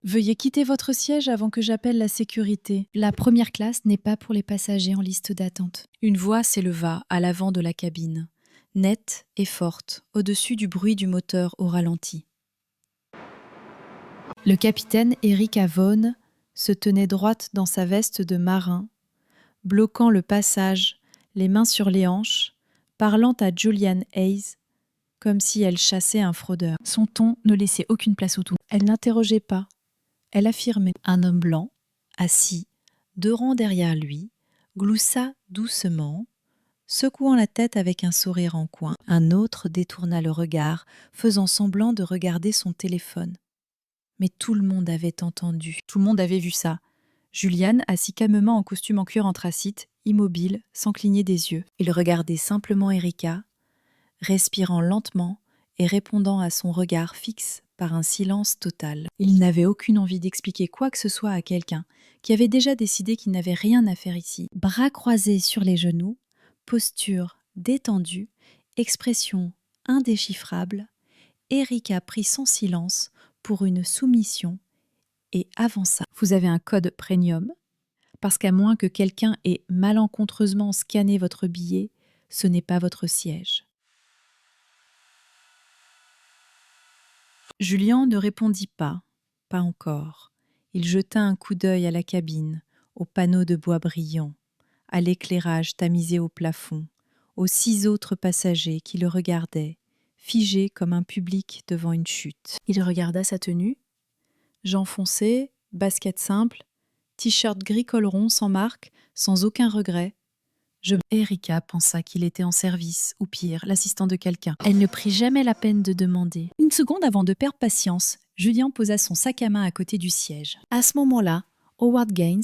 Veuillez quitter votre siège avant que j'appelle la sécurité. La première classe n'est pas pour les passagers en liste d'attente. Une voix s'éleva à l'avant de la cabine, nette et forte, au-dessus du bruit du moteur au ralenti. Le capitaine Erika Vaughan se tenait droite dans sa veste de marin, bloquant le passage, les mains sur les hanches, parlant à Julian Hayes, comme si elle chassait un fraudeur. Son ton ne laissait aucune place au tout. Elle n'interrogeait pas. Elle affirmait. Un homme blanc, assis, 2 rangs derrière lui, gloussa doucement, secouant la tête avec un sourire en coin. Un autre détourna le regard, faisant semblant de regarder son téléphone. Mais tout le monde avait entendu, tout le monde avait vu ça. Julian, assis calmement en costume en cuir anthracite, immobile, sans cligner des yeux. Il regardait simplement Erika, respirant lentement et répondant à son regard fixe par un silence total. Il n'avait aucune envie d'expliquer quoi que ce soit à quelqu'un qui avait déjà décidé qu'il n'avait rien à faire ici. Bras croisés sur les genoux, posture détendue, expression indéchiffrable, Erika prit son silence pour une soumission et avança. Vous avez un code premium, parce qu'à moins que quelqu'un ait malencontreusement scanné votre billet, ce n'est pas votre siège. Julian ne répondit pas encore. Il jeta un coup d'œil à la cabine, aux panneaux de bois brillants, à l'éclairage tamisé au plafond, aux 6 autres passagers qui le regardaient, figé comme un public devant une chute. Il regarda sa tenue. Jean foncé, basket simple, t-shirt gris col rond sans marque, sans aucun regret. Erika pensa qu'il était en service, ou pire, l'assistant de quelqu'un. Elle ne prit jamais la peine de demander. Une seconde avant de perdre patience, Julien posa son sac à main à côté du siège. À ce moment-là, Howard Gaines,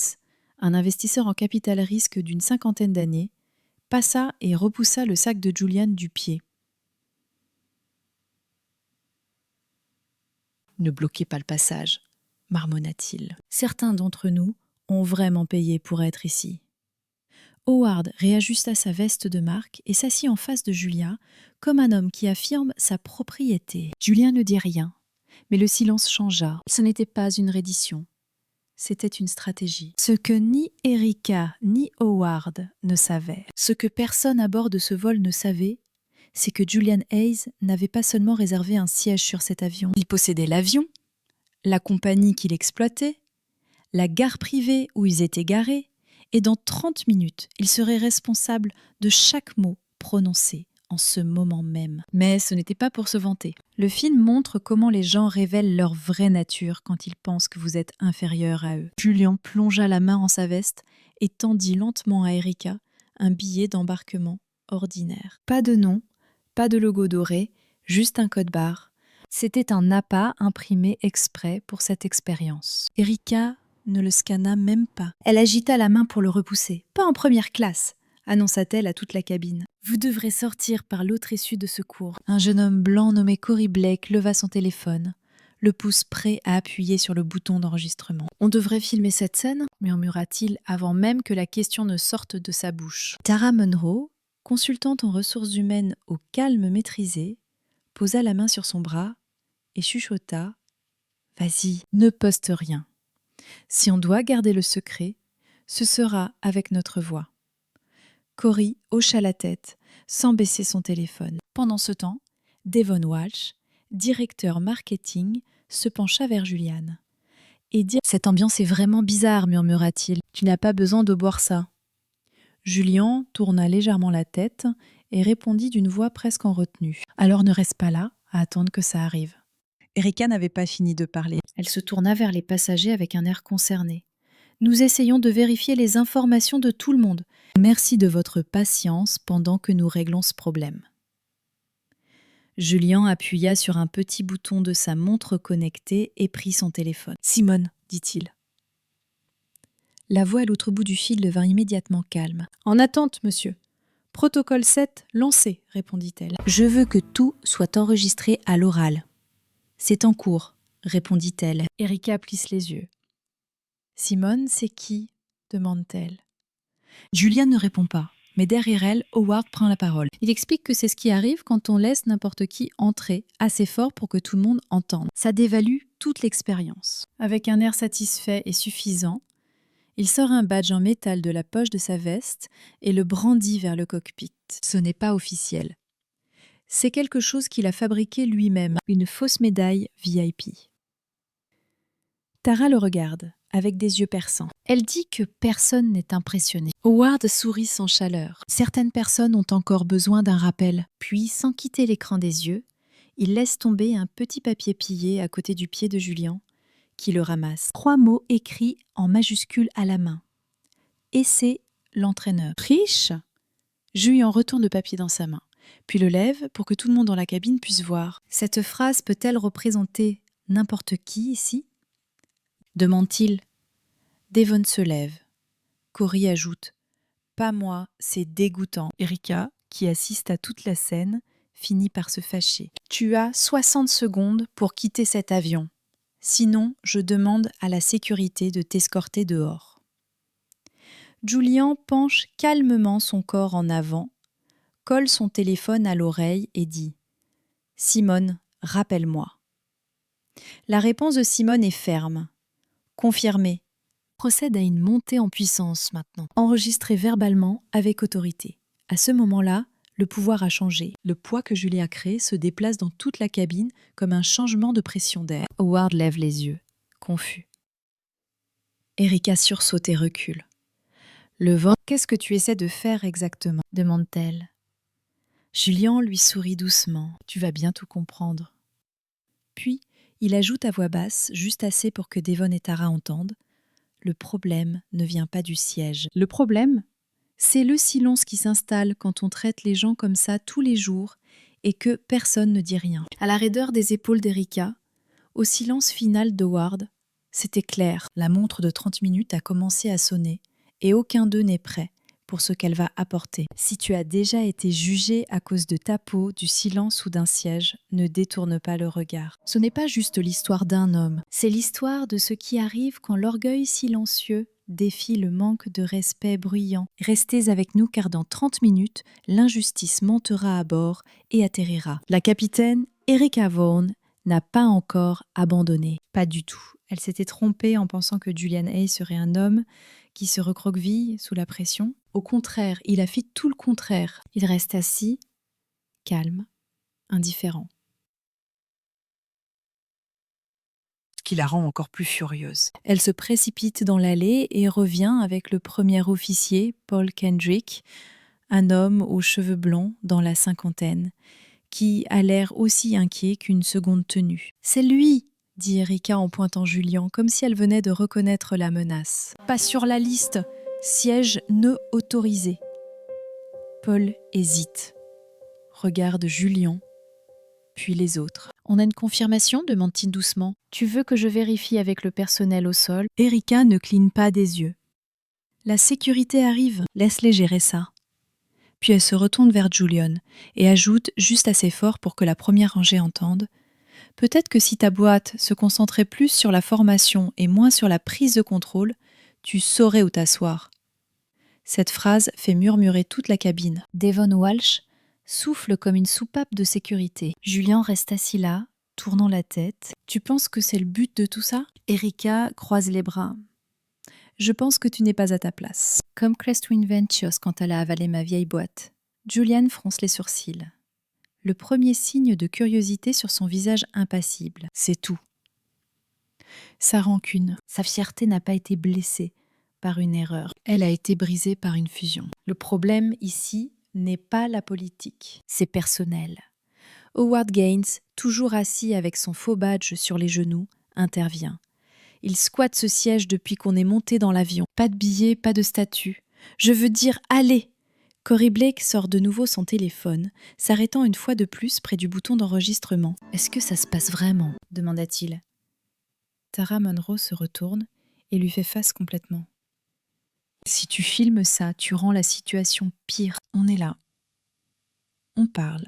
un investisseur en capital risque d'une 50aine d'années, passa et repoussa le sac de Julian du pied. « Ne bloquez pas le passage », marmonna-t-il. « Certains d'entre nous ont vraiment payé pour être ici. » Howard réajusta sa veste de marque et s'assit en face de Julia, comme un homme qui affirme sa propriété. Julien ne dit rien, mais le silence changea. Ce n'était pas une reddition, c'était une stratégie. Ce que ni Erika ni Howard ne savaient, ce que personne à bord de ce vol ne savait, c'est que Julian Hayes n'avait pas seulement réservé un siège sur cet avion. Il possédait l'avion, la compagnie qu'il exploitait, la gare privée où ils étaient garés, et dans 30 minutes, il serait responsable de chaque mot prononcé en ce moment même. Mais ce n'était pas pour se vanter. Le film montre comment les gens révèlent leur vraie nature quand ils pensent que vous êtes inférieur à eux. Julien plongea la main en sa veste et tendit lentement à Erika un billet d'embarquement ordinaire. Pas de nom, pas de logo doré, juste un code barre. C'était un appât imprimé exprès pour cette expérience. Erika ne le scanna même pas. Elle agita la main pour le repousser. « Pas en première classe !» annonça-t-elle à toute la cabine. « Vous devrez sortir par l'autre issue de secours. » Un jeune homme blanc nommé Corey Blake leva son téléphone, le pouce prêt à appuyer sur le bouton d'enregistrement. « On devrait filmer cette scène ?» murmura-t-il avant même que la question ne sorte de sa bouche. Tara Munro, consultante en ressources humaines au calme maîtrisé, posa la main sur son bras et chuchota « Vas-y, ne poste rien. Si on doit garder le secret, ce sera avec notre voix. » Corey hocha la tête, sans baisser son téléphone. Pendant ce temps, Devon Walsh, directeur marketing, se pencha vers Julian. « Et dire, cette ambiance est vraiment bizarre, murmura-t-il. Tu n'as pas besoin de boire ça. » Julian tourna légèrement la tête et répondit d'une voix presque en retenue. « Alors ne reste pas là, à attendre que ça arrive. » Erika n'avait pas fini de parler. Elle se tourna vers les passagers avec un air concerné. « Nous essayons de vérifier les informations de tout le monde. Merci de votre patience pendant que nous réglons ce problème. » Julian appuya sur un petit bouton de sa montre connectée et prit son téléphone. « Simone, dit-il. » La voix à l'autre bout du fil devint immédiatement calme. « En attente, monsieur. Protocole 7, lancé, répondit-elle. « Je veux que tout soit enregistré à l'oral. » « C'est en cours, répondit-elle. Erika plisse les yeux. « Simone, c'est qui ?» demande-t-elle. Julia ne répond pas, mais derrière elle, Howard prend la parole. Il explique que c'est ce qui arrive quand on laisse n'importe qui entrer assez fort pour que tout le monde entende. Ça dévalue toute l'expérience. Avec un air satisfait et suffisant, il sort un badge en métal de la poche de sa veste et le brandit vers le cockpit. Ce n'est pas officiel. C'est quelque chose qu'il a fabriqué lui-même, une fausse médaille VIP. Tara le regarde, avec des yeux perçants. Elle dit que personne n'est impressionné. Howard sourit sans chaleur. Certaines personnes ont encore besoin d'un rappel. Puis, sans quitter l'écran des yeux, il laisse tomber un petit papier plié à côté du pied de Julian, qui le ramasse. 3 mots écrits en majuscules à la main. Et c'est l'entraîneur. Triche ? Julian retourne le papier dans sa main, puis le lève pour que tout le monde dans la cabine puisse voir. Cette phrase peut-elle représenter n'importe qui ici ? Demande-t-il. Devon se lève. Cory ajoute « Pas moi, c'est dégoûtant ». Erika, qui assiste à toute la scène, finit par se fâcher. « Tu as 60 secondes pour quitter cet avion. Sinon, je demande à la sécurité de t'escorter dehors. » Julian penche calmement son corps en avant, colle son téléphone à l'oreille et dit « Simone, rappelle-moi. » La réponse de Simone est ferme. Confirmé. Procède à une montée en puissance maintenant, enregistrée verbalement avec autorité. À ce moment-là, le pouvoir a changé. Le poids que Julie a créé se déplace dans toute la cabine comme un changement de pression d'air. Howard lève les yeux, confus. Erika sursaute et recule. Le vent, qu'est-ce que tu essaies de faire exactement ? Demande-t-elle. Julian lui sourit doucement. Tu vas bien tout comprendre. Puis, il ajoute à voix basse, juste assez pour que Devon et Tara entendent. Le problème ne vient pas du siège. Le problème, c'est le silence qui s'installe quand on traite les gens comme ça tous les jours et que personne ne dit rien. À la raideur des épaules d'Erika, au silence final d'Howard, c'était clair. La montre de 30 minutes a commencé à sonner et aucun d'eux n'est prêt pour ce qu'elle va apporter. Si tu as déjà été jugé à cause de ta peau, du silence ou d'un siège, ne détourne pas le regard. Ce n'est pas juste l'histoire d'un homme, c'est l'histoire de ce qui arrive quand l'orgueil silencieux défie le manque de respect bruyant. Restez avec nous car dans 30 minutes, l'injustice montera à bord et atterrira. La capitaine Erika Vaughn n'a pas encore abandonné. Pas du tout. Elle s'était trompée en pensant que Julian Hay serait un homme qui se recroqueville sous la pression. Au contraire, il a fait tout le contraire. Il reste assis, calme, indifférent. Ce qui la rend encore plus furieuse. Elle se précipite dans l'allée et revient avec le premier officier, Paul Kendrick, un homme aux cheveux blonds dans la cinquantaine, qui a l'air aussi inquiet qu'une seconde tenue. « C'est lui !» dit Erika en pointant Julian, comme si elle venait de reconnaître la menace. « Pas sur la liste, siège ne autorisé. » Paul hésite, regarde Julian, puis les autres. « On a une confirmation ?» demande-t-il doucement. « Tu veux que je vérifie avec le personnel au sol ?» Erika ne cligne pas des yeux. « La sécurité arrive, laisse-les gérer ça. » Puis elle se retourne vers Julian et ajoute juste assez fort pour que la première rangée entende. Peut-être que si ta boîte se concentrait plus sur la formation et moins sur la prise de contrôle, tu saurais où t'asseoir. Cette phrase fait murmurer toute la cabine. Devon Walsh souffle comme une soupape de sécurité. Julian reste assis là, tournant la tête. Tu penses que c'est le but de tout ça ? Erika croise les bras. Je pense que tu n'es pas à ta place. Comme Crestwind Ventures quand elle a avalé ma vieille boîte. Julian fronce les sourcils. Le premier signe de curiosité sur son visage impassible. C'est tout. Sa rancune, sa fierté n'a pas été blessée par une erreur. Elle a été brisée par une fusion. Le problème ici n'est pas la politique, c'est personnel. Howard Gaines, toujours assis avec son faux badge sur les genoux, intervient. Il squatte ce siège depuis qu'on est monté dans l'avion. Pas de billets, pas de statut. Je veux dire, allez ! Cory Blake sort de nouveau son téléphone, s'arrêtant une fois de plus près du bouton d'enregistrement. « Est-ce que ça se passe vraiment ?» demanda-t-il. Tara Monroe se retourne et lui fait face complètement. « Si tu filmes ça, tu rends la situation pire. On est là. On parle.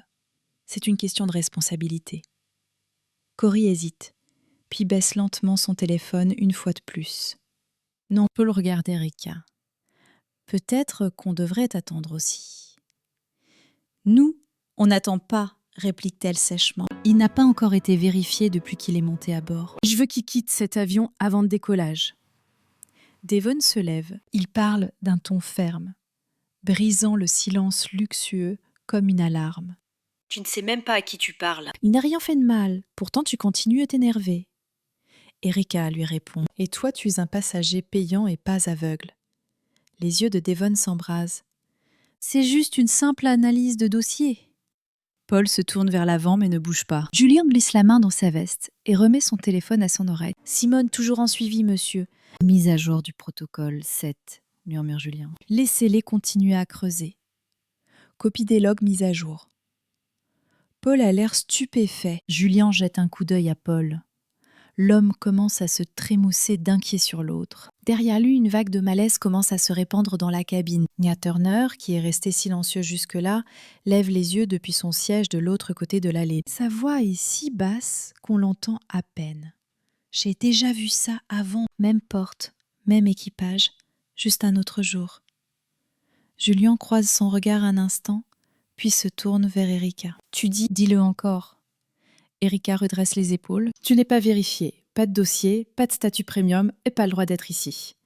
C'est une question de responsabilité. » Cory hésite, puis baisse lentement son téléphone une fois de plus. « Non, on peut le regarder, Erika. Peut-être qu'on devrait attendre aussi. » Nous, on n'attend pas réplique-t-elle sèchement. Il n'a pas encore été vérifié depuis qu'il est monté à bord. Je veux qu'il quitte cet avion avant le décollage. Devon se lève. Il parle d'un ton ferme, brisant le silence luxueux comme une alarme. Tu ne sais même pas à qui tu parles. Il n'a rien fait de mal, pourtant tu continues à t'énerver. Erika lui répond. Et toi, tu es un passager payant et pas aveugle. Les yeux de Devon s'embrasent. C'est juste une simple analyse de dossier. Paul se tourne vers l'avant mais ne bouge pas. Julien glisse la main dans sa veste et remet son téléphone à son oreille. Simone, toujours en suivi, monsieur. Mise à jour du protocole 7, murmure Julien. Laissez-les continuer à creuser. Copie des logs mise à jour. Paul a l'air stupéfait. Julien jette un coup d'œil à Paul. L'homme commence à se trémousser d'un pied sur l'autre. Derrière lui, une vague de malaise commence à se répandre dans la cabine. Nia Turner, qui est resté silencieux jusque-là, lève les yeux depuis son siège de l'autre côté de l'allée. Sa voix est si basse qu'on l'entend à peine. J'ai déjà vu ça avant. Même porte, même équipage, juste un autre jour. Julien croise son regard un instant, puis se tourne vers Erika. Tu dis-le encore. Erika redresse les épaules. Tu n'es pas vérifié, pas de dossier, pas de statut premium et pas le droit d'être ici.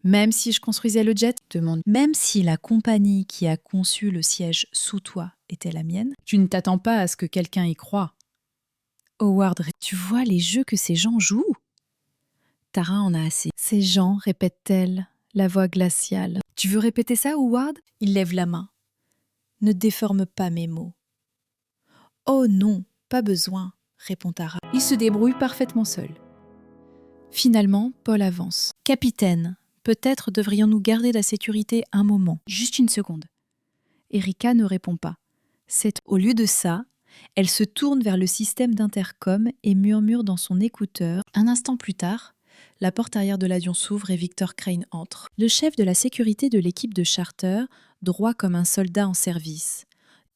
Même si je construisais le jet, demande. Même si la compagnie qui a conçu le siège sous toi était la mienne, tu ne t'attends pas à ce que quelqu'un y croie. Howard, tu vois les jeux que ces gens jouent? Tara en a assez. Ces gens, répète-t-elle, la voix glaciale. Tu veux répéter ça, Howard? Il lève la main. Ne déforme pas mes mots. Oh non, pas besoin, répond Tara. Il se débrouille parfaitement seul. Finalement, Paul avance. Capitaine, peut-être devrions-nous garder la sécurité un moment. Juste une seconde. Erika ne répond pas. Au lieu de ça, elle se tourne vers le système d'intercom et murmure dans son écouteur. Un instant plus tard, la porte arrière de l'avion s'ouvre et Victor Crane entre. Le chef de la sécurité de l'équipe de charter, droit comme un soldat en service.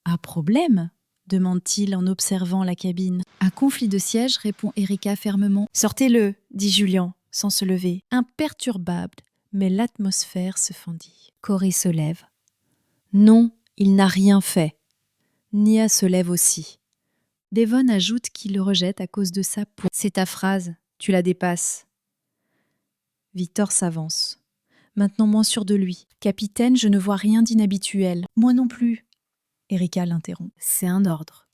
Un problème? Demande-t-il en observant la cabine. Un conflit de siège, répond Erika fermement. Sortez-le, dit Julien, sans se lever. Imperturbable, mais l'atmosphère se fendit. Corey se lève. Non, il n'a rien fait. Nia se lève aussi. Devon ajoute qu'il le rejette à cause de sa peau. C'est ta phrase, tu la dépasses. Victor s'avance. Maintenant moins sûr de lui. Capitaine, je ne vois rien d'inhabituel. Moi non plus. Erika l'interrompt. C'est un ordre.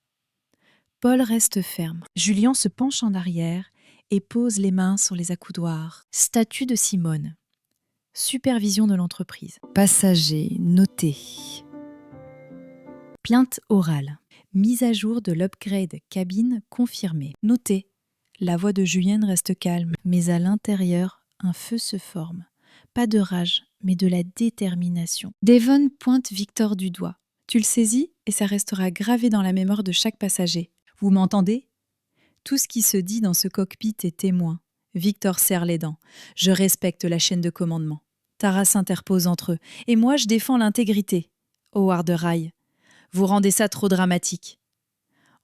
Paul reste ferme. Julien se penche en arrière et pose les mains sur les accoudoirs. Statut de Simone. Supervision de l'entreprise. Passager noté. Plainte orale. Mise à jour de l'upgrade cabine confirmée. Noté. La voix de Julien reste calme, mais à l'intérieur, un feu se forme. Pas de rage, mais de la détermination. Devon pointe Victor du doigt. Tu le saisis et ça restera gravé dans la mémoire de chaque passager. Vous m'entendez? Tout ce qui se dit dans ce cockpit est témoin. Victor serre les dents. Je respecte la chaîne de commandement. Tara s'interpose entre eux. Et moi, je défends l'intégrité. Howard raille. Vous rendez ça trop dramatique.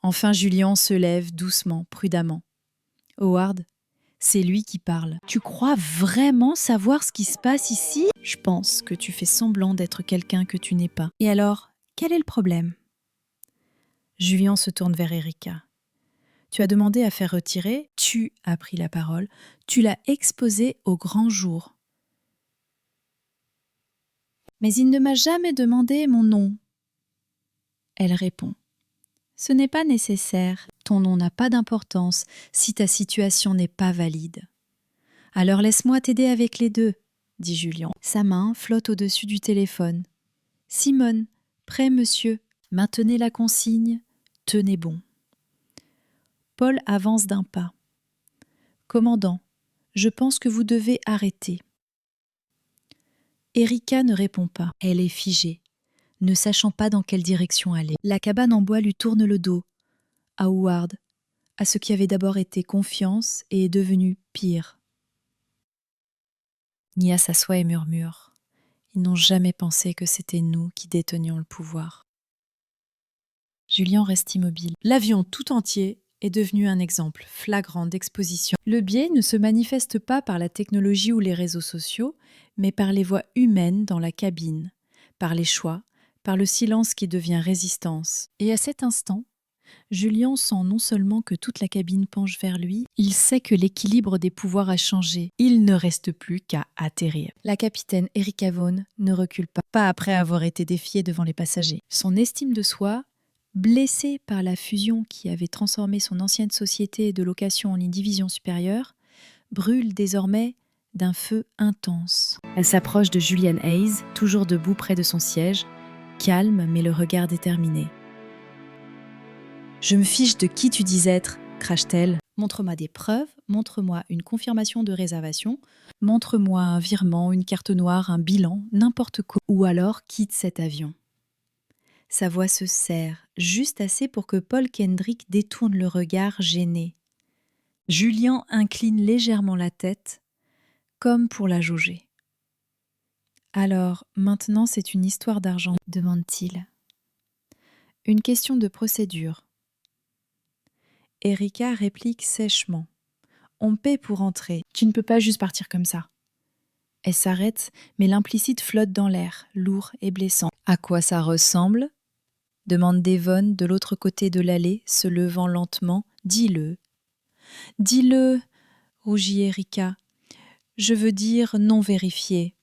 Enfin, Julien se lève doucement, prudemment. Howard, c'est lui qui parle. Tu crois vraiment savoir ce qui se passe ici? Je pense que tu fais semblant d'être quelqu'un que tu n'es pas. Et alors, quel est le problème? Julien se tourne vers Erika. Tu as demandé à faire retirer, tu as pris la parole, tu l'as exposé au grand jour. Mais il ne m'a jamais demandé mon nom. Elle répond. Ce n'est pas nécessaire, ton nom n'a pas d'importance si ta situation n'est pas valide. Alors laisse-moi t'aider avec les deux, dit Julien. Sa main flotte au-dessus du téléphone. Simone, prêt monsieur, maintenez la consigne, tenez bon. Paul avance d'un pas. Commandant, je pense que vous devez arrêter. Erika ne répond pas. Elle est figée, ne sachant pas dans quelle direction aller. La cabane en bois lui tourne le dos. À Howard, à ce qui avait d'abord été confiance et est devenu pire. Nia s'assoit et murmure. Ils n'ont jamais pensé que c'était nous qui détenions le pouvoir. Julien reste immobile. L'avion tout entier est devenu un exemple flagrant d'exposition. Le biais ne se manifeste pas par la technologie ou les réseaux sociaux, mais par les voix humaines dans la cabine, par les choix, par le silence qui devient résistance. Et à cet instant, Julien sent non seulement que toute la cabine penche vers lui, il sait que l'équilibre des pouvoirs a changé. Il ne reste plus qu'à atterrir. La capitaine Erika Vaughn ne recule pas après avoir été défiée devant les passagers. Son estime de soi, blessée par la fusion qui avait transformé son ancienne société de location en une division supérieure, brûle désormais d'un feu intense. Elle s'approche de Julian Hayes, toujours debout près de son siège, calme mais le regard déterminé. « Je me fiche de qui tu dis être », crache-t-elle. « Montre-moi des preuves, montre-moi une confirmation de réservation, montre-moi un virement, une carte noire, un bilan, n'importe quoi, ou alors quitte cet avion. » Sa voix se serre, juste assez pour que Paul Kendrick détourne le regard gêné. Julien incline légèrement la tête, comme pour la jauger. « Alors, maintenant c'est une histoire d'argent ?» demande-t-il. « Une question de procédure. » Erika réplique sèchement. « On paie pour entrer. Tu ne peux pas juste partir comme ça. » Elle s'arrête, mais l'implicite flotte dans l'air, lourd et blessant. « À quoi ça ressemble ?» demande Devon de l'autre côté de l'allée, se levant lentement. « Dis-le. »« Dis-le » rougit Erika. « Je veux dire non vérifié. »«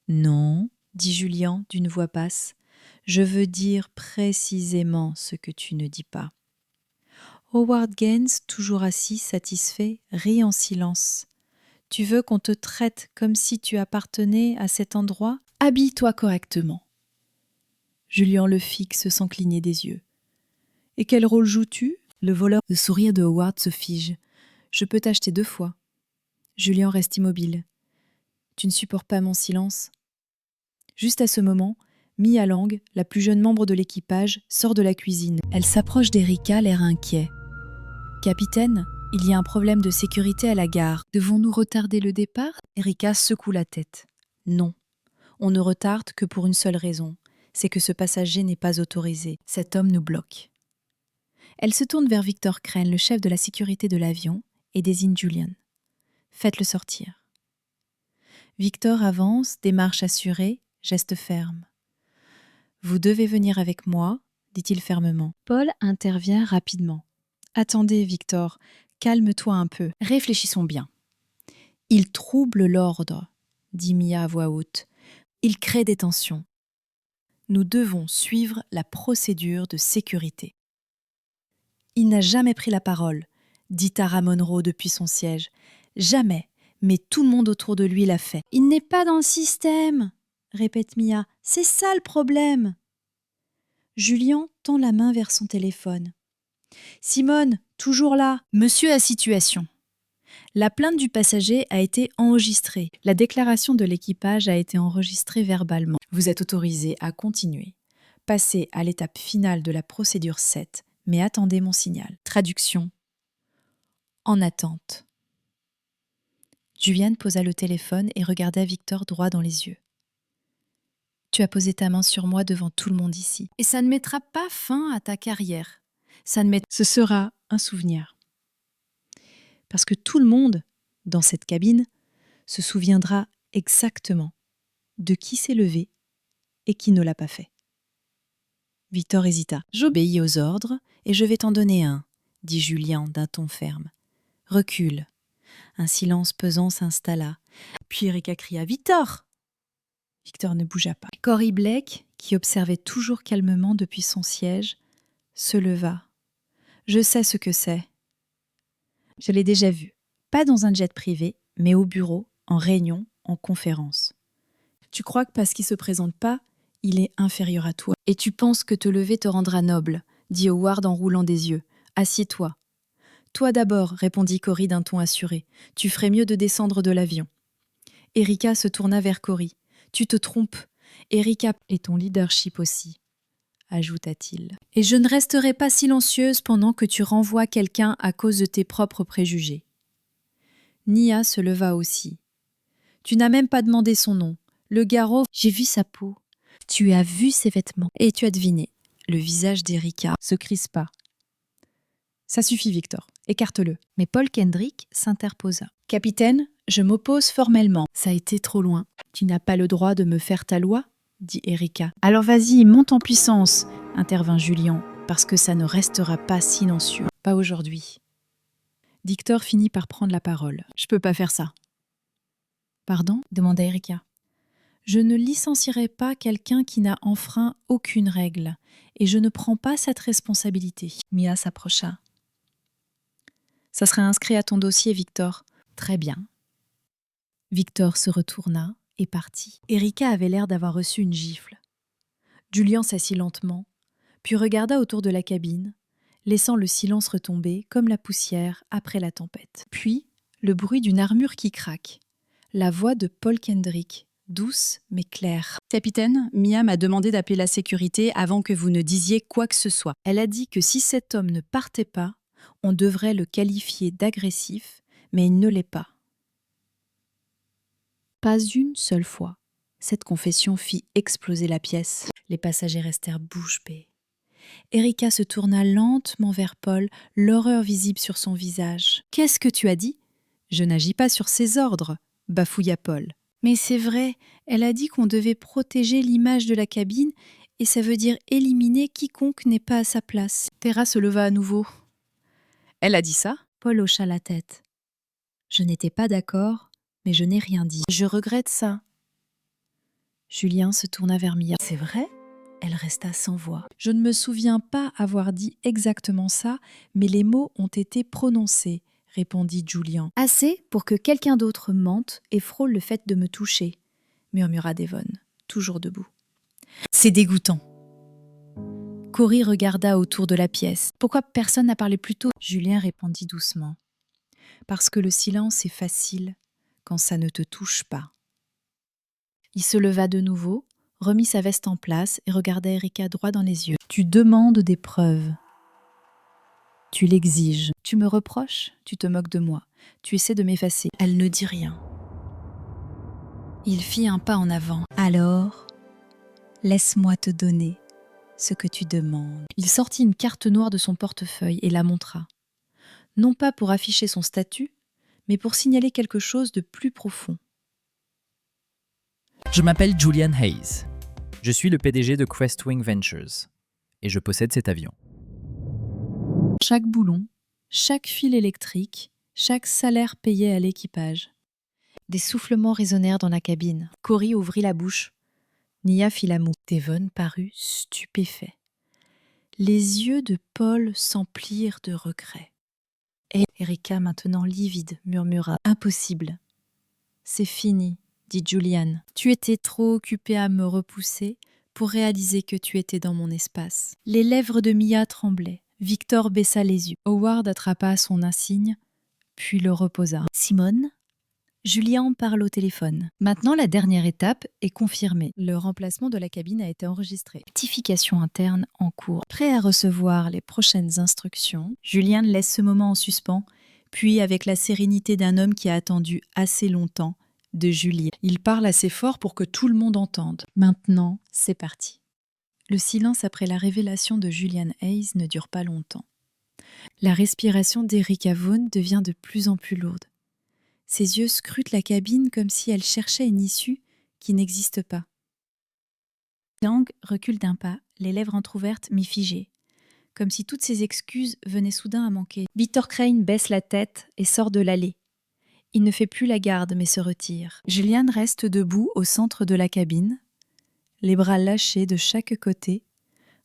Non, » dit Julien d'une voix basse. « Je veux dire précisément ce que tu ne dis pas. » Howard Gaines, toujours assis, satisfait, rit en silence. « Tu veux qu'on te traite comme si tu appartenais à cet endroit ? Habille-toi correctement. » Julien le fixe sans cligner des yeux. « Et quel rôle joues-tu » Le voleur. Le sourire de Howard se fige. « Je peux t'acheter 2 fois. » Julien reste immobile. « Tu ne supportes pas mon silence ?» Juste à ce moment, Mia Lang, la plus jeune membre de l'équipage, sort de la cuisine. Elle s'approche d'Erika, l'air inquiet. « Capitaine, il y a un problème de sécurité à la gare. Devons-nous retarder le départ ?» Erika secoue la tête. « Non, on ne retarde que pour une seule raison. C'est que ce passager n'est pas autorisé. Cet homme nous bloque. » Elle se tourne vers Victor Crane, le chef de la sécurité de l'avion, et désigne Julian. « Faites-le sortir. » Victor avance, démarche assurée, geste ferme. « Vous devez venir avec moi, » dit-il fermement. Paul intervient rapidement. « Attendez, Victor, calme-toi un peu. Réfléchissons bien. »« Il trouble l'ordre, » dit Mia à voix haute. « Il crée des tensions. Nous devons suivre la procédure de sécurité. » « Il n'a jamais pris la parole, » dit Tara Monroe depuis son siège. « Jamais, mais tout le monde autour de lui l'a fait. »« Il n'est pas dans le système !» répète Mia. « C'est ça le problème !» Julien tend la main vers son téléphone. « Simone, toujours là !»« Monsieur à situation. » La plainte du passager a été enregistrée. La déclaration de l'équipage a été enregistrée verbalement. Vous êtes autorisé à continuer. Passez à l'étape finale de la procédure 7, mais attendez mon signal. Traduction. En attente. Juliane posa le téléphone et regarda Victor droit dans les yeux. Tu as posé ta main sur moi devant tout le monde ici. Et ça ne mettra pas fin à ta carrière. Ce sera un souvenir. Parce que tout le monde, dans cette cabine, se souviendra exactement de qui s'est levé et qui ne l'a pas fait. Victor hésita. « J'obéis aux ordres et je vais t'en donner un, » dit Julien d'un ton ferme. « Recule. » Un silence pesant s'installa. Puis Erika cria « Victor !» Victor ne bougea pas. Corey Blake, qui observait toujours calmement depuis son siège, se leva. « Je sais ce que c'est. Je l'ai déjà vu. Pas dans un jet privé, mais au bureau, en réunion, en conférence. Tu crois que parce qu'il se présente pas, il est inférieur à toi. Et tu penses que te lever te rendra noble, dit Howard en roulant des yeux. Assieds-toi. Toi d'abord, répondit Corey d'un ton assuré. Tu ferais mieux de descendre de l'avion. Erika se tourna vers Corey. Tu te trompes. Erika et ton leadership aussi, ajouta-t-il. Et je ne resterai pas silencieuse pendant que tu renvoies quelqu'un à cause de tes propres préjugés. Nia se leva aussi. Tu n'as même pas demandé son nom. Le garrot, j'ai vu sa peau. Tu as vu ses vêtements. Et tu as deviné. Le visage d'Erika se crispa. Ça suffit, Victor. Écarte-le. Mais Paul Kendrick s'interposa. Capitaine, je m'oppose formellement. Ça a été trop loin. Tu n'as pas le droit de me faire ta loi, dit Erika. Alors vas-y, monte en puissance, intervint Julien, parce que ça ne restera pas silencieux. Pas aujourd'hui. Victor finit par prendre la parole. Je peux pas faire ça. Pardon ? Demanda Erika. Je ne licencierai pas quelqu'un qui n'a enfreint aucune règle, et je ne prends pas cette responsabilité. Mia s'approcha. Ça sera inscrit à ton dossier, Victor. Très bien. Victor se retourna et partit. Erika avait l'air d'avoir reçu une gifle. Julian s'assit lentement, puis regarda autour de la cabine, laissant le silence retomber comme la poussière après la tempête. Puis, le bruit d'une armure qui craque. La voix de Paul Kendrick, douce mais claire. « Capitaine, Mia m'a demandé d'appeler la sécurité avant que vous ne disiez quoi que ce soit. Elle a dit que si cet homme ne partait pas, on devrait le qualifier d'agressif, mais il ne l'est pas. » Pas une seule fois. Cette confession fit exploser la pièce. Les passagers restèrent bouche bée. Erika se tourna lentement vers Paul, l'horreur visible sur son visage. « Qu'est-ce que tu as dit ? » ?»« Je n'agis pas sur ses ordres, » bafouilla Paul. « Mais c'est vrai, elle a dit qu'on devait protéger l'image de la cabine et ça veut dire éliminer quiconque n'est pas à sa place. » Terra se leva à nouveau. « Elle a dit ça ?» Paul hocha la tête. « Je n'étais pas d'accord, mais je n'ai rien dit. Je regrette ça. » Julien se tourna vers Mia. « C'est vrai ?» Elle resta sans voix. « Je ne me souviens pas avoir dit exactement ça, mais les mots ont été prononcés, » répondit Julian. « Assez pour que quelqu'un d'autre mente et frôle le fait de me toucher, » murmura Devon, toujours debout. « C'est dégoûtant. » Cory regarda autour de la pièce. « Pourquoi personne n'a parlé plus tôt ?» Julien répondit doucement. « Parce que le silence est facile quand ça ne te touche pas. » Il se leva de nouveau, remit sa veste en place et regarda Erika droit dans les yeux. « Tu demandes des preuves. Tu l'exiges. Tu me reproches, tu te moques de moi. Tu essaies de m'effacer. » Elle ne dit rien. Il fit un pas en avant. « Alors, laisse-moi te donner ce que tu demandes. » Il sortit une carte noire de son portefeuille et la montra. Non pas pour afficher son statut, mais pour signaler quelque chose de plus profond. Je m'appelle Julian Hayes. Je suis le PDG de Crestwing Ventures et je possède cet avion. Chaque boulon, chaque fil électrique, chaque salaire payé à l'équipage. Des soufflements résonnèrent dans la cabine. Cory ouvrit la bouche. Nia fit la moue. Devon parut stupéfait. Les yeux de Paul s'emplirent de regret. Et Erika, maintenant livide, murmura « Impossible. C'est fini. » dit Julian. « Tu étais trop occupé à me repousser pour réaliser que tu étais dans mon espace. » Les lèvres de Mia tremblaient. Victor baissa les yeux. Howard attrapa son insigne, puis le reposa. « Simone ?» Julian parle au téléphone. Maintenant, la dernière étape est confirmée. Le remplacement de la cabine a été enregistré. Rectification interne en cours. Prêt à recevoir les prochaines instructions, Julian laisse ce moment en suspens, puis avec la sérénité d'un homme qui a attendu assez longtemps, de Julie. Il parle assez fort pour que tout le monde entende. Maintenant, c'est parti. Le silence après la révélation de Julian Hayes ne dure pas longtemps. La respiration d'Erika Vaughn devient de plus en plus lourde. Ses yeux scrutent la cabine comme si elle cherchait une issue qui n'existe pas. Lang recule d'un pas, les lèvres entr'ouvertes mi-figées, comme si toutes ses excuses venaient soudain à manquer. Victor Crane baisse la tête et sort de l'allée. Il ne fait plus la garde, mais se retire. Julian reste debout au centre de la cabine, les bras lâchés de chaque côté,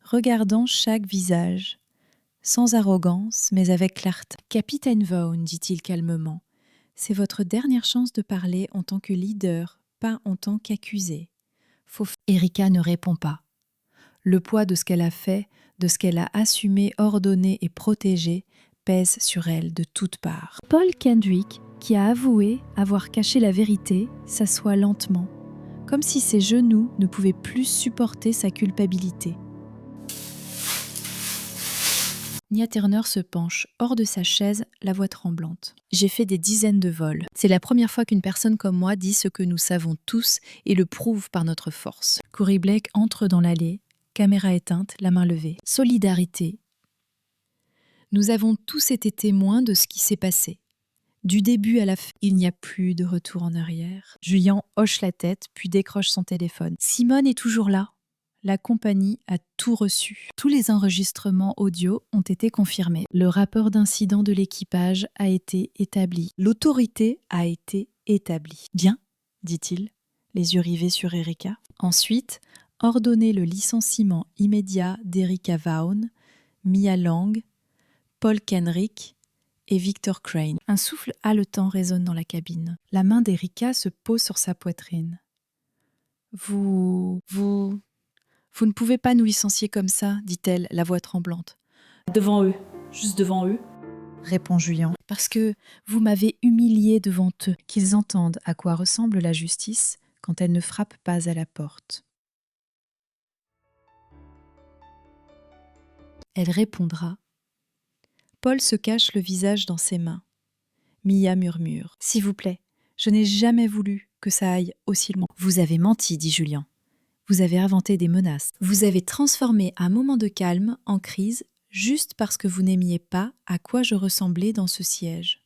regardant chaque visage, sans arrogance, mais avec clarté. « Capitaine Vaughn, dit-il calmement, c'est votre dernière chance de parler en tant que leader, pas en tant qu'accusé. » Erika ne répond pas. Le poids de ce qu'elle a fait, de ce qu'elle a assumé, ordonné et protégé, pèse sur elle de toutes parts. Paul Kendrick, qui a avoué avoir caché la vérité, s'assoit lentement, comme si ses genoux ne pouvaient plus supporter sa culpabilité. Nia Turner se penche, hors de sa chaise, la voix tremblante. « J'ai fait des dizaines de vols. C'est la première fois qu'une personne comme moi dit ce que nous savons tous et le prouve par notre force. » Cory Blake entre dans l'allée, caméra éteinte, la main levée. « Solidarité. Nous avons tous été témoins de ce qui s'est passé. Du début à la fin, il n'y a plus de retour en arrière. » Julian hoche la tête, puis décroche son téléphone. « Simone est toujours là. » la compagnie a tout reçu. Tous les enregistrements audio ont été confirmés. Le rapport d'incident de l'équipage a été établi. L'autorité a été établie. Bien, dit-il, les yeux rivés sur Erika. Ensuite, ordonnez le licenciement immédiat d'Erika Vaughn, Mia Lang, Paul Kenrick et Victor Crane. Un souffle haletant résonne dans la cabine. La main d'Erika se pose sur sa poitrine. Vous ne pouvez pas nous licencier comme ça, dit-elle, la voix tremblante. Devant eux, juste devant eux, répond Julien. Parce que vous m'avez humilié devant eux, qu'ils entendent à quoi ressemble la justice quand elle ne frappe pas à la porte. Elle répondra. Paul se cache le visage dans ses mains. Mia murmure. « S'il vous plaît, je n'ai jamais voulu que ça aille aussi loin. »« Vous avez menti, dit Julien. Vous avez inventé des menaces. Vous avez transformé un moment de calme en crise juste parce que vous n'aimiez pas à quoi je ressemblais dans ce siège. »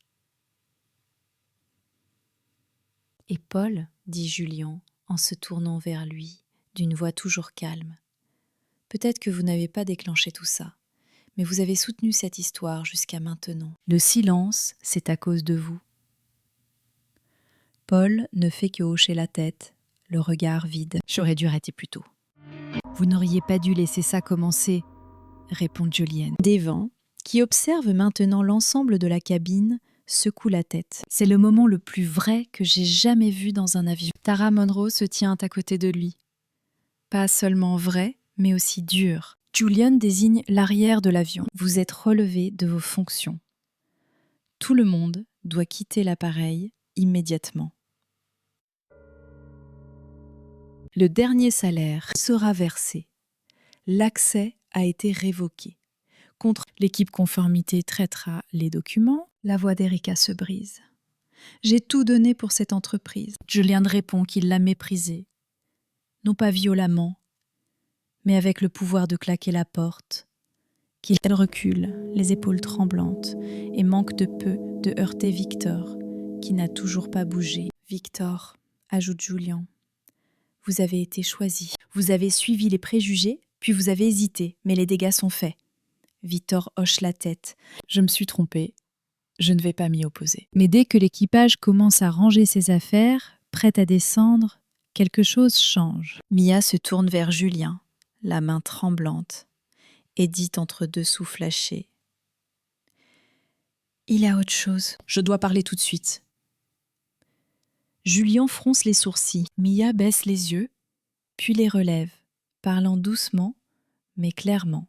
« Et Paul, dit Julien en se tournant vers lui, d'une voix toujours calme, peut-être que vous n'avez pas déclenché tout ça, mais vous avez soutenu cette histoire jusqu'à maintenant. Le silence, c'est à cause de vous. » Paul ne fait que hocher la tête, le regard vide. « J'aurais dû arrêter plus tôt. »« Vous n'auriez pas dû laisser ça commencer, » répond Julienne. Devant, qui observe maintenant l'ensemble de la cabine, secoue la tête. « C'est le moment le plus vrai que j'ai jamais vu dans un avion. » Tara Monroe se tient à côté de lui. Pas seulement vrai, mais aussi dur. Julian désigne l'arrière de l'avion. Vous êtes relevé de vos fonctions. Tout le monde doit quitter l'appareil immédiatement. Le dernier salaire sera versé. L'accès a été révoqué. Contre l'équipe conformité traitera les documents. La voix d'Erika se brise. J'ai tout donné pour cette entreprise. Julian répond qu'il l'a méprisée. Non pas violemment, mais avec le pouvoir de claquer la porte. Elle recule, les épaules tremblantes, et manque de peu de heurter Victor, qui n'a toujours pas bougé. Victor, ajoute Julian, vous avez été choisi. Vous avez suivi les préjugés, puis vous avez hésité, mais les dégâts sont faits. Victor hoche la tête. Je me suis trompé. Je ne vais pas m'y opposer. Mais dès que l'équipage commence à ranger ses affaires, prête à descendre, quelque chose change. Mia se tourne vers Julien, la main tremblante, et dit entre deux souffles hachés. Il y a autre chose. Je dois parler tout de suite. Julien fronce les sourcils. Mia baisse les yeux, puis les relève, parlant doucement, mais clairement.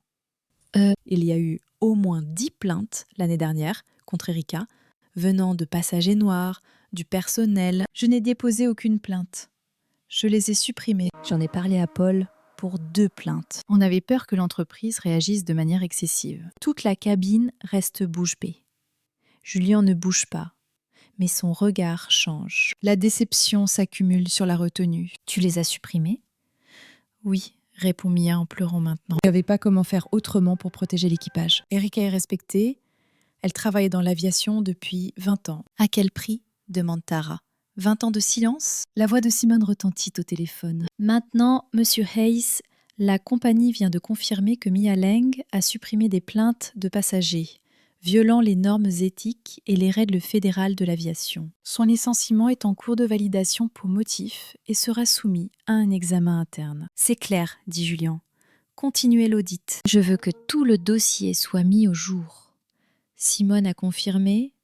Il y a eu au moins 10 plaintes l'année dernière contre Erika, venant de passagers noirs, du personnel. Je n'ai déposé aucune plainte. Je les ai supprimées. J'en ai parlé à Paul pour 2 plaintes. On avait peur que l'entreprise réagisse de manière excessive. Toute la cabine reste bouche bée. Julien ne bouge pas, mais son regard change. La déception s'accumule sur la retenue. Tu les as supprimées ? Oui, répond Mia en pleurant maintenant. Je ne savais pas comment faire autrement pour protéger l'équipage. Erika est respectée. Elle travaille dans l'aviation depuis 20 ans. À quel prix ? Demande Tara. 20 ans de silence ? La voix de Simone retentit au téléphone. Maintenant, Monsieur Hayes, la compagnie vient de confirmer que Mia Lang a supprimé des plaintes de passagers, violant les normes éthiques et les règles fédérales de l'aviation. Son licenciement est en cours de validation pour motif et sera soumis à un examen interne. C'est clair, dit Julien. Continuez l'audit. Je veux que tout le dossier soit mis au jour. Simone a confirmé.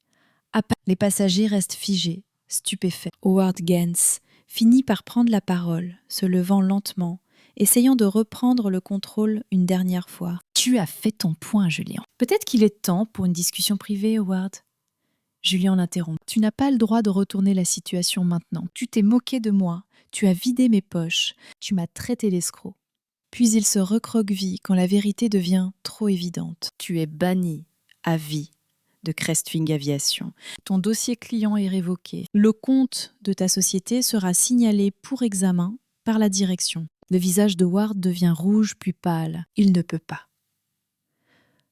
Les passagers restent figés, stupéfaits. Howard Gaines finit par prendre la parole, se levant lentement, essayant de reprendre le contrôle une dernière fois. Tu as fait ton point, Julien. Peut-être qu'il est temps pour une discussion privée, Howard. Julien l'interrompt. Tu n'as pas le droit de retourner la situation maintenant. Tu t'es moqué de moi, tu as vidé mes poches, tu m'as traité d'escroc. Puis il se recroqueville quand la vérité devient trop évidente. Tu es banni à vie de Crestwing Aviation. Ton dossier client est révoqué. Le compte de ta société sera signalé pour examen par la direction. Le visage de Ward devient rouge puis pâle. Il ne peut pas.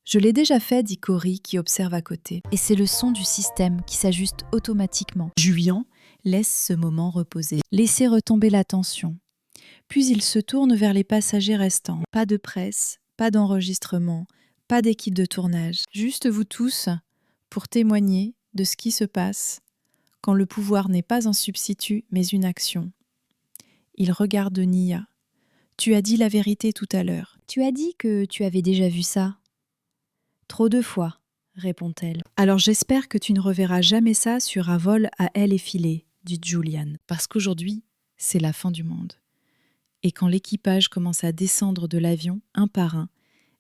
Je l'ai déjà fait, dit Cory qui observe à côté. Et c'est le son du système qui s'ajuste automatiquement. Julien laisse ce moment reposer. Laissez retomber la tension. Puis il se tourne vers les passagers restants. Pas de presse, pas d'enregistrement, pas d'équipe de tournage. Juste vous tous pour témoigner de ce qui se passe quand le pouvoir n'est pas un substitut mais une action. Il regarde Nia. Tu as dit la vérité tout à l'heure. Tu as dit que tu avais déjà vu ça. Trop de fois, répond-elle. Alors j'espère que tu ne reverras jamais ça sur un vol à aile effilée, dit Julian, parce qu'aujourd'hui, c'est la fin du monde. Et quand l'équipage commence à descendre de l'avion, un par un,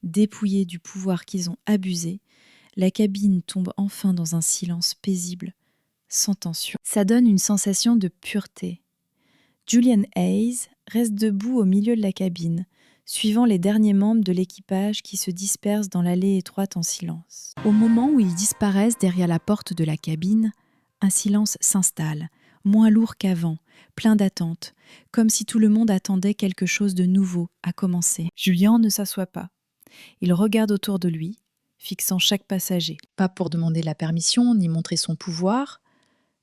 dépouillés du pouvoir qu'ils ont abusé, la cabine tombe enfin dans un silence paisible, sans tension. Ça donne une sensation de pureté. Julian Hayes reste debout au milieu de la cabine, suivant les derniers membres de l'équipage qui se dispersent dans l'allée étroite en silence. Au moment où ils disparaissent derrière la porte de la cabine, un silence s'installe, moins lourd qu'avant, plein d'attente, comme si tout le monde attendait quelque chose de nouveau à commencer. Julian ne s'assoit pas. Il regarde autour de lui, fixant chaque passager. Pas pour demander la permission ni montrer son pouvoir,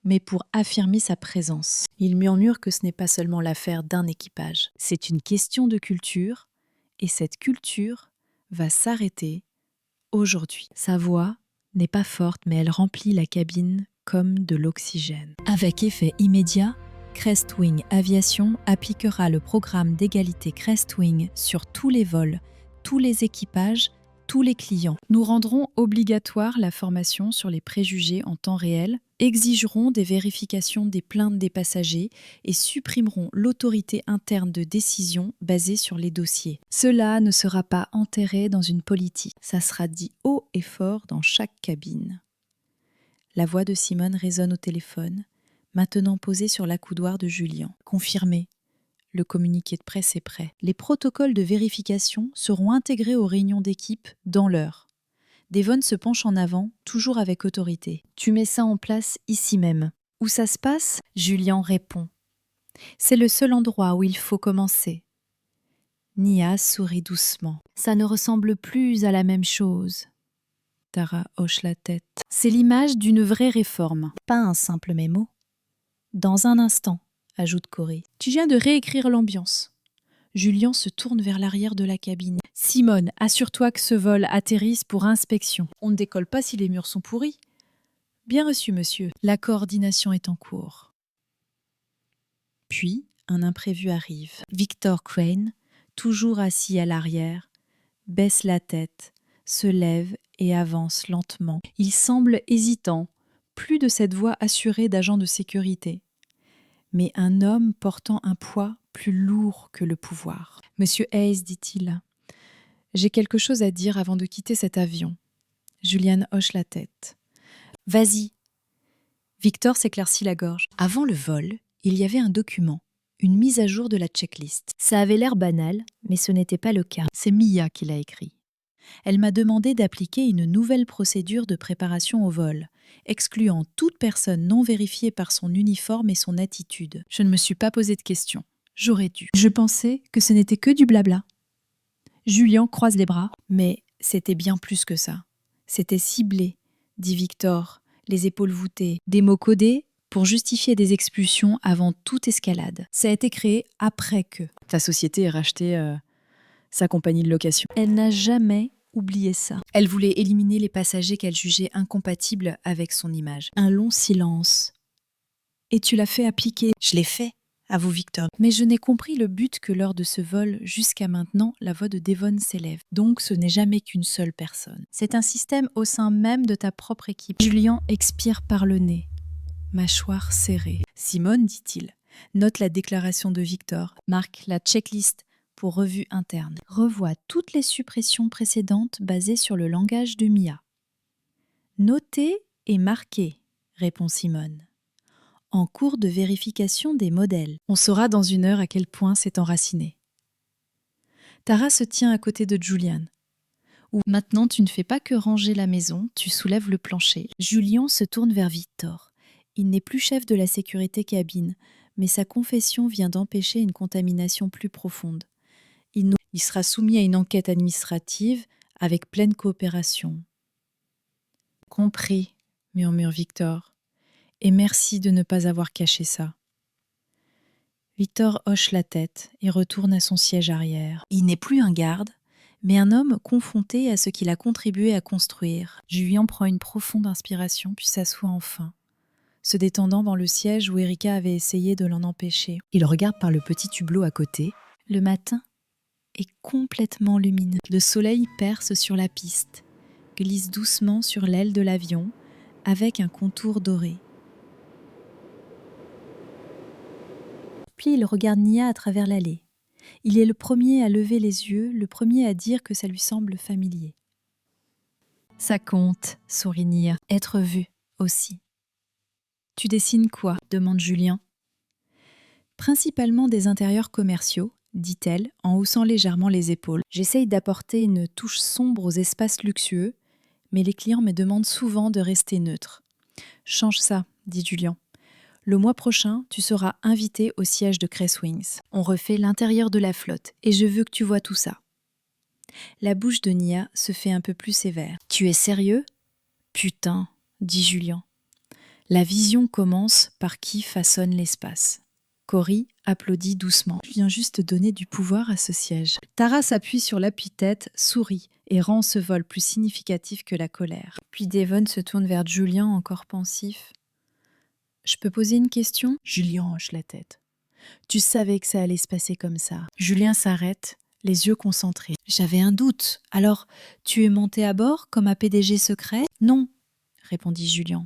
mais pour affirmer sa présence. Il murmure que ce n'est pas seulement l'affaire d'un équipage. C'est une question de culture, et cette culture va s'arrêter aujourd'hui. Sa voix n'est pas forte, mais elle remplit la cabine comme de l'oxygène. Avec effet immédiat, Crestwing Aviation appliquera le programme d'égalité Crestwing sur tous les vols, tous les équipages, tous les clients. Nous rendrons obligatoire la formation sur les préjugés en temps réel, exigerons des vérifications des plaintes des passagers et supprimerons l'autorité interne de décision basée sur les dossiers. Cela ne sera pas enterré dans une politique, ça sera dit haut et fort dans chaque cabine. La voix de Simone résonne au téléphone, maintenant posée sur l'accoudoir de Julian. Confirmé. Le communiqué de presse est prêt. Les protocoles de vérification seront intégrés aux réunions d'équipe dans l'heure. Devon se penche en avant, toujours avec autorité. Tu mets ça en place ici même. Où ça se passe ? Julian répond. C'est le seul endroit où il faut commencer. Nia sourit doucement. Ça ne ressemble plus à la même chose. Tara hoche la tête. C'est l'image d'une vraie réforme, pas un simple mémo. Dans un instant, ajoute Corey. Tu viens de réécrire l'ambiance. Julian se tourne vers l'arrière de la cabine. Simone, assure-toi que ce vol atterrisse pour inspection. On ne décolle pas si les murs sont pourris. Bien reçu, monsieur. La coordination est en cours. Puis, un imprévu arrive. Victor Crane, toujours assis à l'arrière, baisse la tête, se lève et avance lentement. Il semble hésitant, plus de cette voix assurée d'agent de sécurité, mais un homme portant un poids plus lourd que le pouvoir. « Monsieur Hayes, dit-il, j'ai quelque chose à dire avant de quitter cet avion. » Julian hoche la tête. « Vas-y. » Victor s'éclaircit la gorge. Avant le vol, il y avait un document, une mise à jour de la checklist. Ça avait l'air banal, mais ce n'était pas le cas. C'est Mia qui l'a écrit. Elle m'a demandé d'appliquer une nouvelle procédure de préparation au vol, excluant toute personne non vérifiée par son uniforme et son attitude. Je ne me suis pas posé de questions. J'aurais dû. Je pensais que ce n'était que du blabla. Julian croise les bras. Mais c'était bien plus que ça. C'était ciblé, dit Victor, les épaules voûtées, des mots codés pour justifier des expulsions avant toute escalade. Ça a été créé après que ta société ait racheté sa compagnie de location. Elle n'a jamais oublié ça. Elle voulait éliminer les passagers qu'elle jugeait incompatibles avec son image. Un long silence. Et tu l'as fait appliquer. Je l'ai fait, avoue Victor. Mais je n'ai compris le but que lors de ce vol, jusqu'à maintenant, la voix de Devon s'élève. Donc ce n'est jamais qu'une seule personne. C'est un système au sein même de ta propre équipe. Julian expire par le nez. Mâchoire serrée. Simone, dit-il, note la déclaration de Victor, marque la checklist pour revue interne. Revois toutes les suppressions précédentes basées sur le langage de Mia. Noté et marqué, répond Simone. En cours de vérification des modèles. On saura dans 1 heure à quel point c'est enraciné. Tara se tient à côté de Julian. Ou maintenant tu ne fais pas que ranger la maison, tu soulèves le plancher. Julian se tourne vers Victor. Il n'est plus chef de la sécurité cabine, mais sa confession vient d'empêcher une contamination plus profonde. Il sera soumis à une enquête administrative avec pleine coopération. « Compris, » murmure Victor. « Et merci de ne pas avoir caché ça. » Victor hoche la tête et retourne à son siège arrière. Il n'est plus un garde, mais un homme confronté à ce qu'il a contribué à construire. Julien prend une profonde inspiration puis s'assoit enfin, se détendant dans le siège où Erika avait essayé de l'en empêcher. Il regarde par le petit hublot à côté. Le matin est complètement lumineux. Le soleil perce sur la piste, glisse doucement sur l'aile de l'avion avec un contour doré. Puis il regarde Nia à travers l'allée. Il est le premier à lever les yeux, le premier à dire que ça lui semble familier. Ça compte, sourit Nia. Être vu aussi. Tu dessines quoi ? Demande Julien. Principalement des intérieurs commerciaux, dit-elle, en haussant légèrement les épaules. J'essaye d'apporter une touche sombre aux espaces luxueux, mais les clients me demandent souvent de rester neutre. Change ça, dit Julien. Le mois prochain, tu seras invité au siège de Cresswings. On refait l'intérieur de la flotte et je veux que tu vois tout ça. La bouche de Nia se fait un peu plus sévère. Tu es sérieux ? Putain, dit Julien. La vision commence par qui façonne l'espace. Cory applaudit doucement. Je viens juste donner du pouvoir à ce siège. Tara s'appuie sur l'appui-tête, sourit et rend ce vol plus significatif que la colère. Puis Devon se tourne vers Julien encore pensif. Je peux poser une question ? Julien hoche la tête. Tu savais que ça allait se passer comme ça. Julien s'arrête, les yeux concentrés. J'avais un doute. Alors, tu es monté à bord comme un PDG secret ? Non, répondit Julien.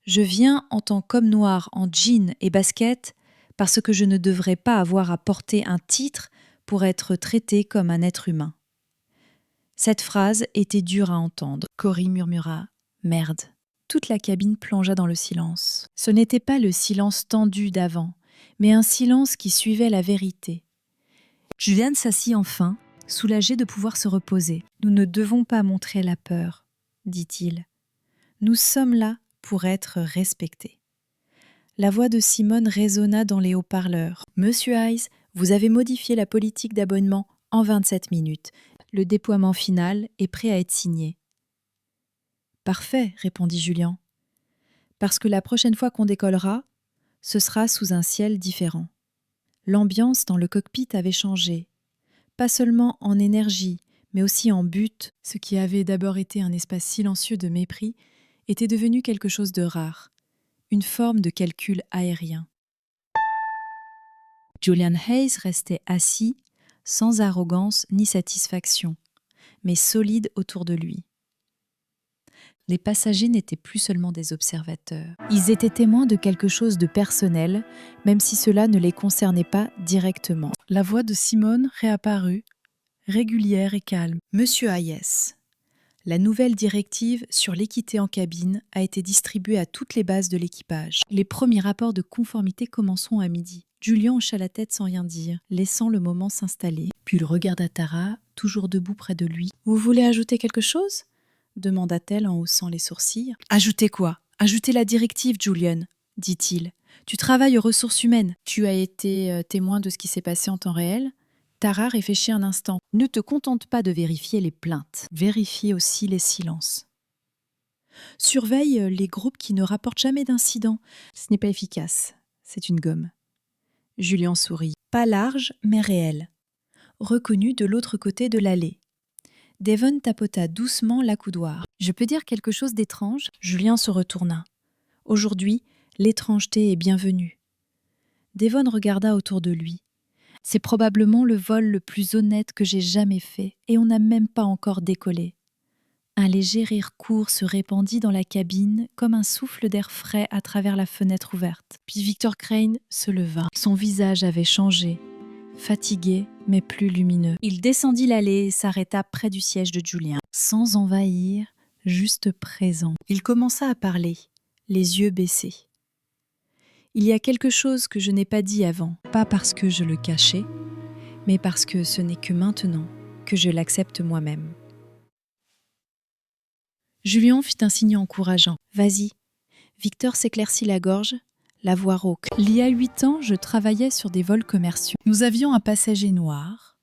Je viens en tant qu'homme noir en jean et basket parce que je ne devrais pas avoir à porter un titre pour être traité comme un être humain. Cette phrase était dure à entendre. Cory murmura « Merde ». Toute la cabine plongea dans le silence. Ce n'était pas le silence tendu d'avant, mais un silence qui suivait la vérité. Julian s'assit enfin, soulagé de pouvoir se reposer. « Nous ne devons pas montrer la peur, dit-il. Nous sommes là pour être respectés. » La voix de Simone résonna dans les haut-parleurs. « Monsieur Hayes, vous avez modifié la politique d'abonnement en 27 minutes. Le déploiement final est prêt à être signé. » « Parfait, répondit Julien. Parce que la prochaine fois qu'on décollera, ce sera sous un ciel différent. L'ambiance dans le cockpit avait changé. Pas seulement en énergie, mais aussi en but. Ce qui avait d'abord été un espace silencieux de mépris était devenu quelque chose de rare, une forme de calcul aérien. Julian Hayes restait assis, sans arrogance ni satisfaction, mais solide autour de lui. Les passagers n'étaient plus seulement des observateurs. Ils étaient témoins de quelque chose de personnel, même si cela ne les concernait pas directement. La voix de Simone réapparut, régulière et calme. « Monsieur Hayes, la nouvelle directive sur l'équité en cabine a été distribuée à toutes les bases de l'équipage. Les premiers rapports de conformité commenceront à midi. » Julien hocha la tête sans rien dire, laissant le moment s'installer. Puis il regarda Tara, toujours debout près de lui. « Vous voulez ajouter quelque chose ?» demanda-t-elle en haussant les sourcils. « Ajouter quoi ? Ajouter la directive, Julian, dit-il. Tu travailles aux ressources humaines. Tu as été témoin de ce qui s'est passé en temps réel ? » Tara réfléchit un instant. « Ne te contente pas de vérifier les plaintes. Vérifie aussi les silences. Surveille les groupes qui ne rapportent jamais d'incidents. Ce n'est pas efficace. C'est une gomme. » Julien sourit. « Pas large, mais réel. Reconnu de l'autre côté de l'allée. » Devon tapota doucement l'accoudoir. « Je peux dire quelque chose d'étrange ?» Julien se retourna. Aujourd'hui, l'étrangeté est bienvenue. Devon regarda autour de lui. « C'est probablement le vol le plus honnête que j'ai jamais fait, et on n'a même pas encore décollé. » Un léger rire court se répandit dans la cabine comme un souffle d'air frais à travers la fenêtre ouverte. Puis Victor Crane se leva. Son visage avait changé. Fatigué, mais plus lumineux. Il descendit l'allée et s'arrêta près du siège de Julien. Sans envahir, juste présent. Il commença à parler, les yeux baissés. Il y a quelque chose que je n'ai pas dit avant, pas parce que je le cachais, mais parce que ce n'est que maintenant que je l'accepte moi-même. Julien fit un signe encourageant. « Vas-y. » Victor s'éclaircit la gorge, la voix rauque. « Il y a 8 ans, je travaillais sur des vols commerciaux. Nous avions un passager noir,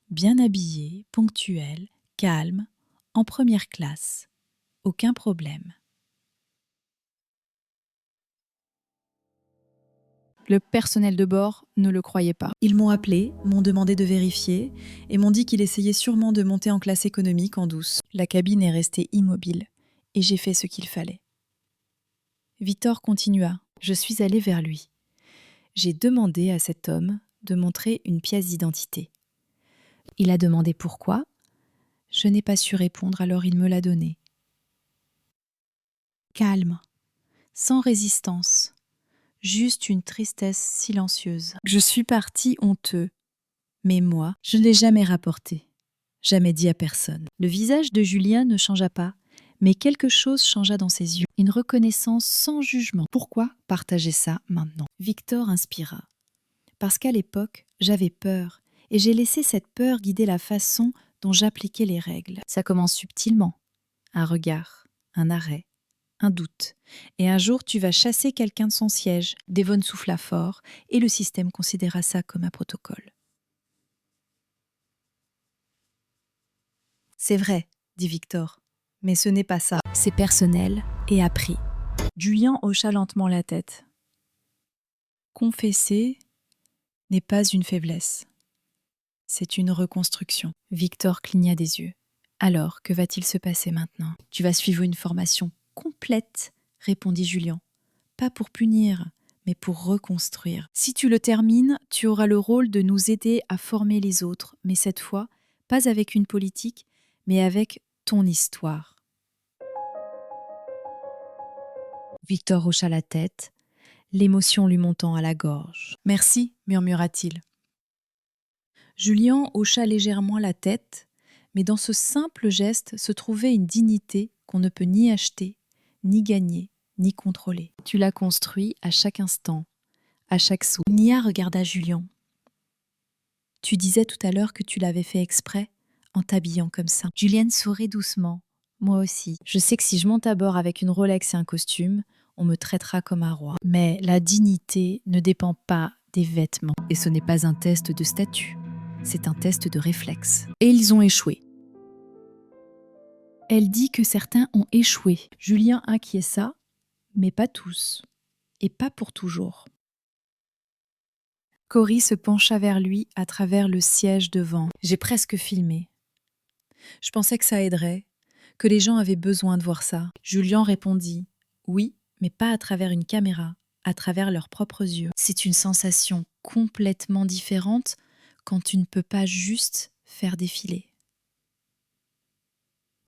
bien habillé, ponctuel, calme, en première classe. Aucun problème. » Le personnel de bord ne le croyait pas. Ils m'ont appelé, m'ont demandé de vérifier et m'ont dit qu'il essayait sûrement de monter en classe économique en douce. La cabine est restée immobile et j'ai fait ce qu'il fallait. Victor continua. Je suis allée vers lui. J'ai demandé à cet homme de montrer une pièce d'identité. Il a demandé pourquoi. Je n'ai pas su répondre, alors il me l'a donnée. Calme, sans résistance, juste une tristesse silencieuse. Je suis partie honteux, mais moi, je ne l'ai jamais rapporté, jamais dit à personne. Le visage de Julien ne changea pas, mais quelque chose changea dans ses yeux. Une reconnaissance sans jugement. Pourquoi partager ça maintenant? Victor inspira. Parce qu'à l'époque, j'avais peur, et j'ai laissé cette peur guider la façon dont j'appliquais les règles. Ça commence subtilement. Un regard, un arrêt, un doute. Et un jour, tu vas chasser quelqu'un de son siège. Devon souffla fort, et le système considéra ça comme un protocole. C'est vrai, dit Victor, mais ce n'est pas ça. C'est personnel et appris. Julien hocha lentement la tête. Confesser n'est pas une faiblesse. C'est une reconstruction. Victor cligna des yeux. Alors, que va-t-il se passer maintenant? Tu vas suivre une formation complète, répondit Julien. Pas pour punir, mais pour reconstruire. Si tu le termines, tu auras le rôle de nous aider à former les autres, mais cette fois, pas avec une politique, mais avec ton histoire. Victor hocha la tête, l'émotion lui montant à la gorge. « Merci, murmura-t-il. Julien hocha légèrement la tête, mais dans ce simple geste se trouvait une dignité qu'on ne peut ni acheter, ni gagner, ni contrôler. Tu l'as construit à chaque instant, à chaque sou. Nia regarda Julien. Tu disais tout à l'heure que tu l'avais fait exprès, en t'habillant comme ça. Julienne sourit doucement. Moi aussi. Je sais que si je monte à bord avec une Rolex et un costume, on me traitera comme un roi. Mais la dignité ne dépend pas des vêtements. Et ce n'est pas un test de statut. C'est un test de réflexe. Et ils ont échoué. Elle dit que certains ont échoué. Julien acquiesça, mais pas tous. Et pas pour toujours. Cory se pencha vers lui à travers le siège devant. J'ai presque filmé. Je pensais que ça aiderait, que les gens avaient besoin de voir ça. Julien répondit « Oui, mais pas à travers une caméra, à travers leurs propres yeux. C'est une sensation complètement différente quand tu ne peux pas juste faire défiler. »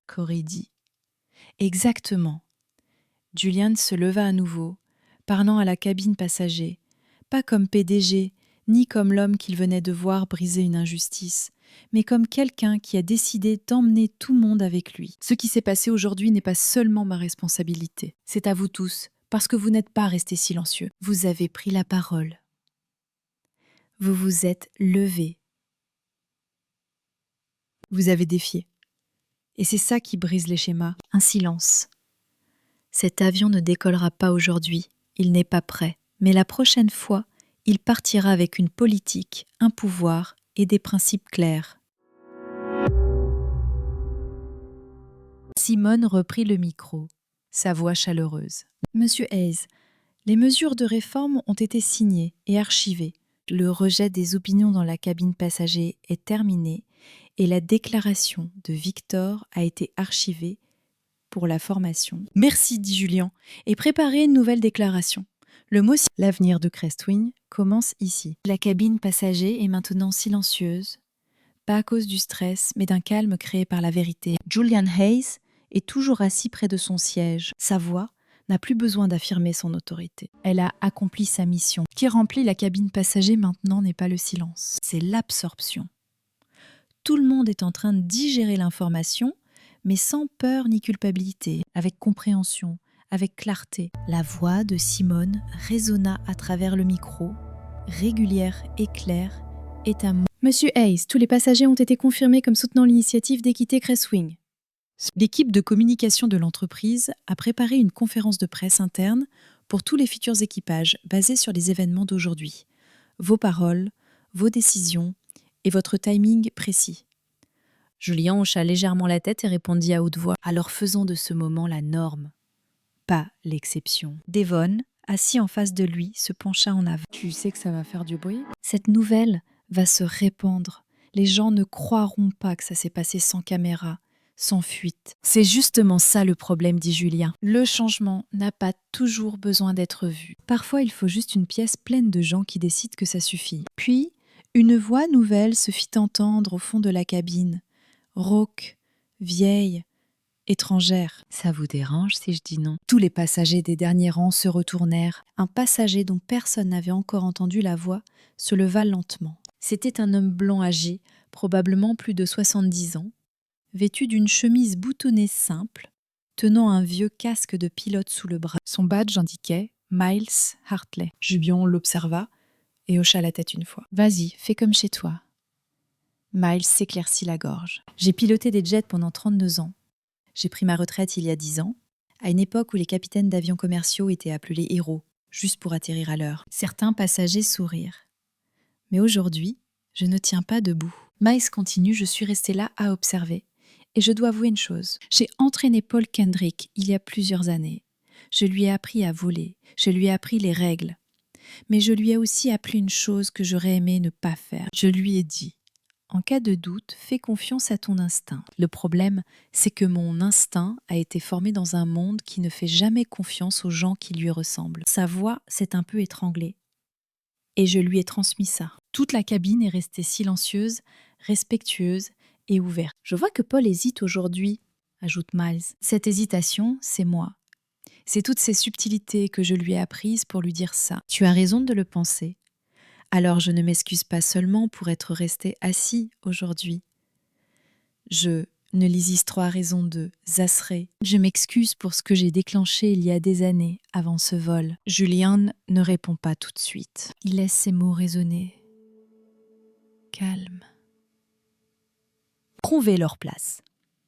Cory dit « Exactement. » Julian se leva à nouveau, parlant à la cabine passager, pas comme PDG, ni comme l'homme qu'il venait de voir briser une injustice, mais comme quelqu'un qui a décidé d'emmener tout le monde avec lui. Ce qui s'est passé aujourd'hui n'est pas seulement ma responsabilité. C'est à vous tous, parce que vous n'êtes pas restés silencieux. Vous avez pris la parole. Vous vous êtes levés. Vous avez défié. Et c'est ça qui brise les schémas. Un silence. Cet avion ne décollera pas aujourd'hui. Il n'est pas prêt. Mais la prochaine fois, il partira avec une politique, un pouvoir et des principes clairs. Simone reprit le micro, sa voix chaleureuse. « Monsieur Hayes, les mesures de réforme ont été signées et archivées. Le rejet des opinions dans la cabine passager est terminé et la déclaration de Victor a été archivée pour la formation. »« Merci, dit Julien, et préparez une nouvelle déclaration. Le mot « L'avenir de Crestwing commence ici. » La cabine passager est maintenant silencieuse, pas à cause du stress, mais d'un calme créé par la vérité. Julian Hayes est toujours assis près de son siège. Sa voix n'a plus besoin d'affirmer son autorité. Elle a accompli sa mission. Ce qui remplit la cabine passager maintenant n'est pas le silence, c'est l'absorption. Tout le monde est en train de digérer l'information, mais sans peur ni culpabilité, avec compréhension, avec clarté. La voix de Simone résonna à travers le micro, régulière et claire, est un mot. « Monsieur Hayes, tous les passagers ont été confirmés comme soutenant l'initiative d'équiter Crestwing. » L'équipe de communication de l'entreprise a préparé une conférence de presse interne pour tous les futurs équipages basée sur les événements d'aujourd'hui. Vos paroles, vos décisions et votre timing précis. Julien hocha légèrement la tête et répondit à haute voix. Alors faisons de ce moment la norme, pas l'exception. Devon, assis en face de lui, se pencha en avant. Tu sais que ça va faire du bruit? Cette nouvelle va se répandre. Les gens ne croiront pas que ça s'est passé sans caméra, sans fuite. C'est justement ça le problème, dit Julien. Le changement n'a pas toujours besoin d'être vu. Parfois, il faut juste une pièce pleine de gens qui décident que ça suffit. Puis, une voix nouvelle se fit entendre au fond de la cabine. Rauque, vieille, étrangère. Ça vous dérange si je dis non? Tous les passagers des derniers rangs se retournèrent. Un passager dont personne n'avait encore entendu la voix se leva lentement. C'était un homme blanc âgé, probablement plus de 70 ans, vêtu d'une chemise boutonnée simple, tenant un vieux casque de pilote sous le bras. Son badge indiquait Miles Hartley. Julien l'observa et hocha la tête une fois. « Vas-y, fais comme chez toi. » Miles s'éclaircit la gorge. « J'ai piloté des jets pendant 32 ans. J'ai pris ma retraite il y a 10 ans, à une époque où les capitaines d'avions commerciaux étaient appelés héros, juste pour atterrir à l'heure. » Certains passagers sourirent. « Mais aujourd'hui, je ne tiens pas debout. » Miles continue, je suis resté là à observer. Et je dois avouer une chose, j'ai entraîné Paul Kendrick il y a plusieurs années. Je lui ai appris à voler, je lui ai appris les règles. Mais je lui ai aussi appris une chose que j'aurais aimé ne pas faire. Je lui ai dit, en cas de doute, fais confiance à ton instinct. Le problème, c'est que mon instinct a été formé dans un monde qui ne fait jamais confiance aux gens qui lui ressemblent. Sa voix s'est un peu étranglée. Et je lui ai transmis ça. Toute la cabine est restée silencieuse, respectueuse et ouverte. « Je vois que Paul hésite aujourd'hui, » ajoute Miles. « Cette hésitation, c'est moi. C'est toutes ces subtilités que je lui ai apprises pour lui dire ça. Tu as raison de le penser. Alors je ne m'excuse pas seulement pour être resté assis aujourd'hui. Je ne lisis 3 raisons de Zasré. Je m'excuse pour ce que j'ai déclenché il y a des années avant ce vol. » Julien ne répond pas tout de suite. Il laisse ses mots résonner. Calme. Prouvez leur place.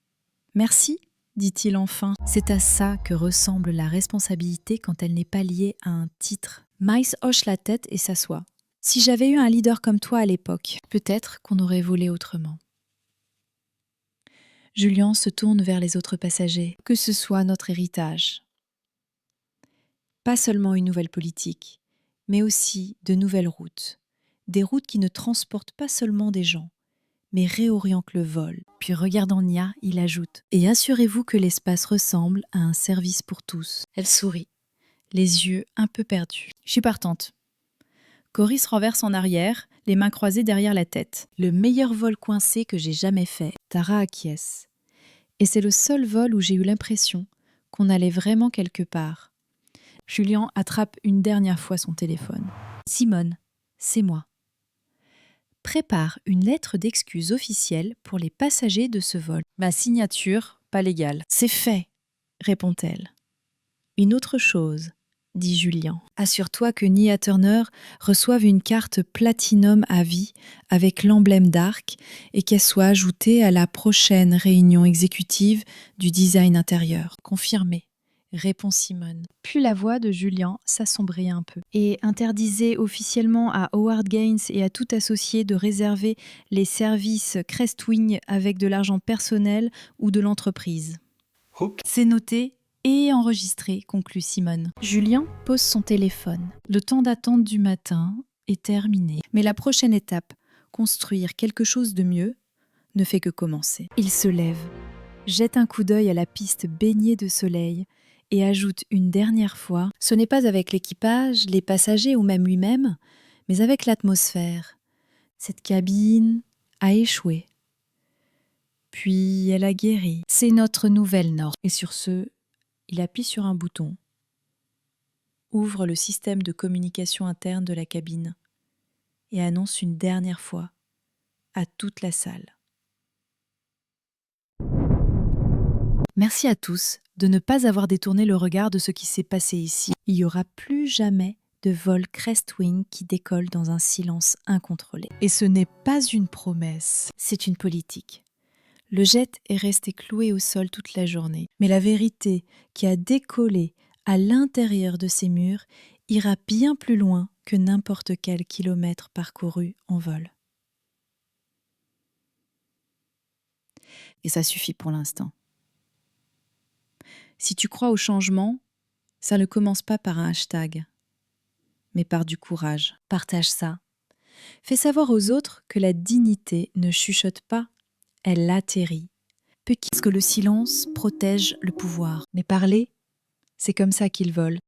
« Merci, dit-il enfin. C'est à ça que ressemble la responsabilité quand elle n'est pas liée à un titre. » Miles hoche la tête et s'assoit. « Si j'avais eu un leader comme toi à l'époque, peut-être qu'on aurait volé autrement. » Julien se tourne vers les autres passagers. « Que ce soit notre héritage. Pas seulement une nouvelle politique, mais aussi de nouvelles routes. Des routes qui ne transportent pas seulement des gens, mais réoriente le vol. » Puis regardant Nia, il ajoute « Et assurez-vous que l'espace ressemble à un service pour tous. » Elle sourit, les yeux un peu perdus. « Je suis partante. » Cory se renverse en arrière, les mains croisées derrière la tête. « Le meilleur vol coincé que j'ai jamais fait. » Tara acquiesce. Et c'est le seul vol où j'ai eu l'impression qu'on allait vraiment quelque part. Julien attrape une dernière fois son téléphone. « Simone, c'est moi. Prépare une lettre d'excuse officielle pour les passagers de ce vol. Ma signature, pas légale. »« C'est fait, » répond-elle. « Une autre chose, » dit Julien. « Assure-toi que Nia Turner reçoive une carte platinum à vie avec l'emblème d'Arc et qu'elle soit ajoutée à la prochaine réunion exécutive du design intérieur. » « Confirmé. » répond Simone. Puis la voix de Julien s'assombrit un peu et interdisait officiellement à Howard Gaines et à tout associé de réserver les services Crestwing avec de l'argent personnel ou de l'entreprise. C'est noté et enregistré, conclut Simone. Julien pose son téléphone. Le temps d'attente du matin est terminé. Mais la prochaine étape, construire quelque chose de mieux, ne fait que commencer. Il se lève, jette un coup d'œil à la piste baignée de soleil et ajoute une dernière fois, ce n'est pas avec l'équipage, les passagers ou même lui-même, mais avec l'atmosphère. Cette cabine a échoué. Puis elle a guéri. C'est notre nouvelle norme. Et sur ce, il appuie sur un bouton, ouvre le système de communication interne de la cabine et annonce une dernière fois à toute la salle. Merci à tous de ne pas avoir détourné le regard de ce qui s'est passé ici. Il n'y aura plus jamais de vol Crestwing qui décolle dans un silence incontrôlé. Et ce n'est pas une promesse, c'est une politique. Le jet est resté cloué au sol toute la journée, mais la vérité qui a décollé à l'intérieur de ces murs ira bien plus loin que n'importe quel kilomètre parcouru en vol. Et ça suffit pour l'instant. Si tu crois au changement, Ça ne commence pas par un hashtag, mais par du courage. Partage ça. Fais savoir aux autres que la dignité ne chuchote pas, elle atterrit. Parce que le silence protège le pouvoir. Mais parler, c'est comme ça qu'ils volent.